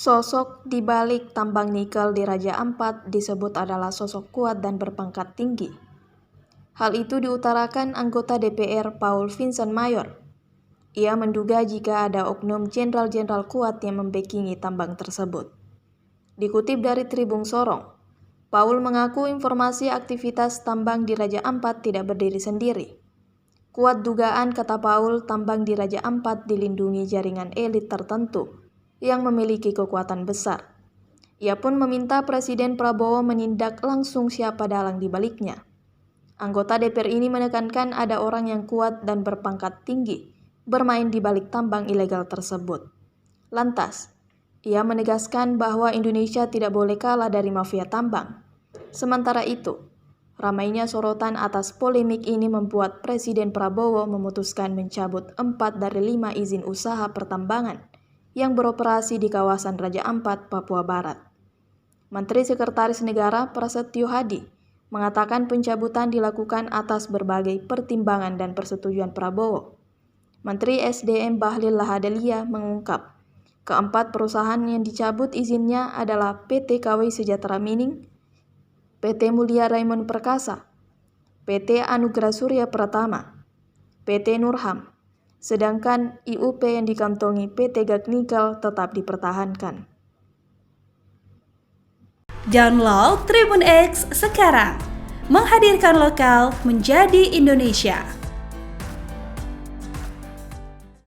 Sosok di balik tambang nikel di Raja Ampat disebut adalah sosok kuat dan berpangkat tinggi. Hal itu diutarakan anggota DPR Paul Vincent Mayor. Ia menduga jika ada oknum jenderal-jenderal kuat yang membackingi tambang tersebut. Dikutip dari Tribun Sorong, Paul mengaku informasi aktivitas tambang di Raja Ampat tidak berdiri sendiri. Kuat dugaan, kata Paul, tambang di Raja Ampat dilindungi jaringan elit tertentu yang memiliki kekuatan besar. Ia pun meminta Presiden Prabowo menindak langsung siapa dalang di baliknya. Anggota DPR ini menekankan ada orang yang kuat dan berpangkat tinggi bermain di balik tambang ilegal tersebut. Lantas, ia menegaskan bahwa Indonesia tidak boleh kalah dari mafia tambang. Sementara itu, ramainya sorotan atas polemik ini membuat Presiden Prabowo memutuskan mencabut 4 dari 5 izin usaha pertambangan yang beroperasi di kawasan Raja Ampat, Papua Barat. Menteri Sekretaris Negara Prasetyo Hadi mengatakan pencabutan dilakukan atas berbagai pertimbangan dan persetujuan Prabowo. Menteri SDM Bahlil Lahadalia mengungkap, keempat perusahaan yang dicabut izinnya adalah PT KW Sejahtera Mining, PT Mulia Raymond Perkasa, PT Anugerah Surya Pratama, PT Nurham, sedangkan IUP yang dikantongi PT Gagnikel tetap dipertahankan. Download Tribun X sekarang, menghadirkan lokal menjadi Indonesia.